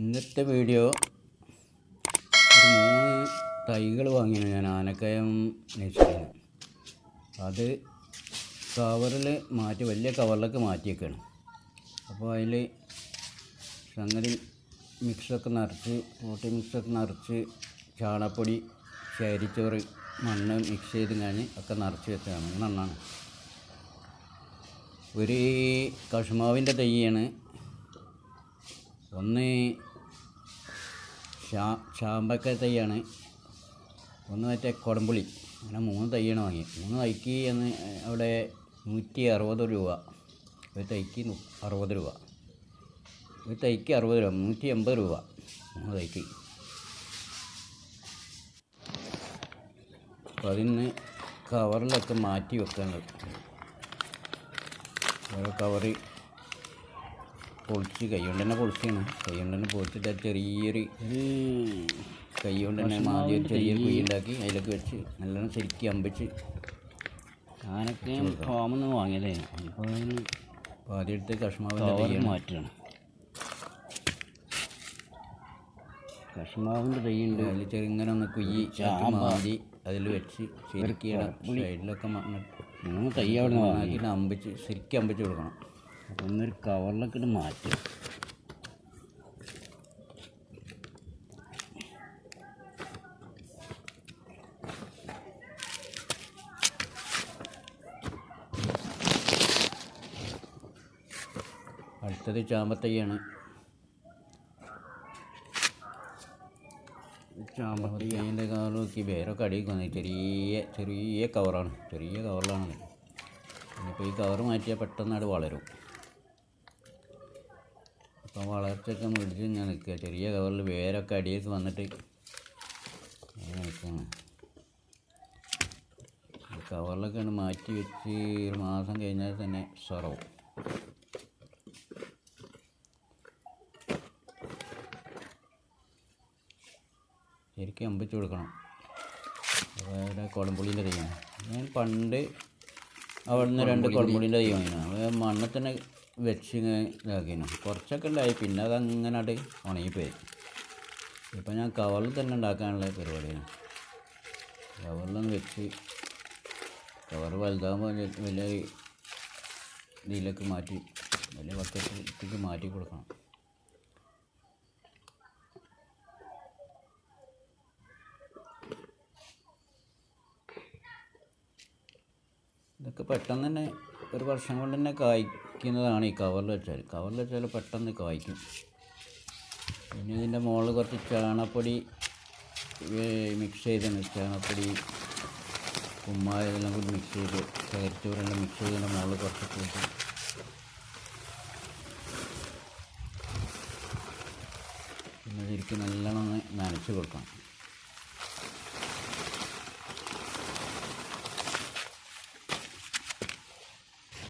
ഇന്നത്തെ വീഡിയോ ഒരു 3 തൈകൾ വാങ്ങിയാണ് ഞാൻ ആനക്കയം നഴ്സറിയിൽ. അത് കവറിൽ മാറ്റി വലിയ കവറിലേക്ക് മാറ്റിയേക്കാണ്. അപ്പോൾ അതിൽ സംഗതി മിക്സൊക്കെ നിറച്ച് പോട്ടി മിക്സൊക്കെ നിറച്ച് ചാണകപ്പൊടി ചരിച്ചോറ് മണ്ണ് മിക്സ് ചെയ്ത് കഴിഞ്ഞ് ഒക്കെ നിറച്ച് വെച്ചതാണ്. 3 എണ്ണമാണ്. ഒരു കശുമാവിൻ്റെ തൈയാണ്, ഒന്ന് ചാമ്പക്ക തൈയാണ്, ഒന്ന് മറ്റേ കൊടംപുളി. അങ്ങനെ 3 തൈയാണ് വാങ്ങി. 3 തൈക്ക് എന്ന് അവിടെ 160 രൂപ, ഒരു തൈക്ക് 60 രൂപ, ഒരു തൈക്ക് 60 രൂപ, 180 രൂപ 3 തൈക്ക്. അപ്പോൾ അതിന് കവറിലൊക്കെ മാറ്റി വെക്കാനുള്ളത്. ഓരോ കവറ് പൊളിച്ച് കൈ കൊണ്ട് തന്നെ പൊളിച്ചാണ്. കൈ കൊണ്ട് തന്നെ പൊളിച്ചിട്ട് ചെറിയൊരു കൈ കൊണ്ട് തന്നെ ആദ്യം ഒരു ചെറിയൊരു കുഴി ഉണ്ടാക്കി അതിലേക്ക് വെച്ച് നല്ലോണം ശരിക്കും അമ്പിച്ച് ആനൊക്കെ ഫാമിൽ വാങ്ങിയതേ. അപ്പോൾ ആദ്യം എടുത്ത് കശുമാവിൻ്റെ തൈ മാറ്റുകയാണ്. കശുമാവിൻ്റെ തൈയുണ്ട്. അതിൽ ചെറുങ്ങനെ ഒന്ന് കുഴി മാതി അതിൽ വെച്ച് ശരിക്കും സൈഡിലൊക്കെ 3 തൈ അവിടെ വാങ്ങിയിട്ട് അമ്പിച്ച് ശരിക്കും അമ്പിച്ച് കൊടുക്കണം. അപ്പോൾ ഒന്നൊരു കവറിലൊക്കെ ഇട്ട് മാറ്റും. അടുത്തത് ചാമ്പത്തയ്യാണ്. ചാമ്പത്തയ്യൻ്റെ കവർ നോക്കി വേരൊക്കെ അടിയിൽ വന്നു. ചെറിയ കവറാണ്, ചെറിയ കവറിലാണ്. ഇനിയിപ്പോൾ ഈ കവർ മാറ്റിയാൽ പെട്ടെന്ന് അത് വളരും. അപ്പം വളർച്ചയൊക്കെ മേടിച്ച് ഞാൻ നിൽക്കുക. ചെറിയ കവറിൽ വേരൊക്കെ അടിയിൽ വന്നിട്ട് നിൽക്കുകയാണ്. കവറിലൊക്കെ മാറ്റി വെച്ച് 1 മാസം കഴിഞ്ഞാൽ തന്നെ ഉഷാറാവും. ശരിക്കും അമ്പിച്ച് കൊടുക്കണം. അതായത് കുടംപുളീൻ്റെ തൈയാണ്. ഞാൻ പണ്ട് അവിടെ നിന്ന് 2 കുടംപുളീൻ്റെ തൈ വാങ്ങിയാണ്. അത് മണ്ണിൽ തന്നെ വെച്ച് ഇതാക്കിയാണ്. കുറച്ചൊക്കെ ഉണ്ടായി, പിന്നെ അതങ്ങനെ അത് ഉണങ്ങിപ്പോയി. ഇപ്പം ഞാൻ കവറിൽ തന്നെ ഉണ്ടാക്കാനുള്ള പരിപാടിയാണ്. കവറിലൊന്ന് വെച്ച് കവർ വലുതാകുമ്പോൾ വലിയ ഇതിലേക്ക് മാറ്റി വലിയ ബക്കറ്റിലേക്ക് മാറ്റി കൊടുക്കണം. ഇതൊക്കെ പെട്ടെന്ന് തന്നെ 1 വർഷം കൊണ്ട് തന്നെ കായ്ക്കുന്നതാണ്. ഈ കവറിൽ വെച്ചാൽ പെട്ടെന്ന് കായ്ക്കും. പിന്നെ ഇതിൻ്റെ മുകളിൽ കുറച്ച് ചാണകപ്പൊടി മിക്സ് ചെയ്താണ്. ചാണകപ്പൊടി കുമ്മായ ഇതെല്ലാം കൂടി മിക്സ് ചെയ്ത് ചകരിച്ചോറെല്ലാം മിക്സ് ചെയ്തതിൻ്റെ മുകളിൽ കുറച്ച് കൂട്ടി പിന്നെ ശരിക്കും നല്ലോണം നനച്ച് കൊടുക്കണം.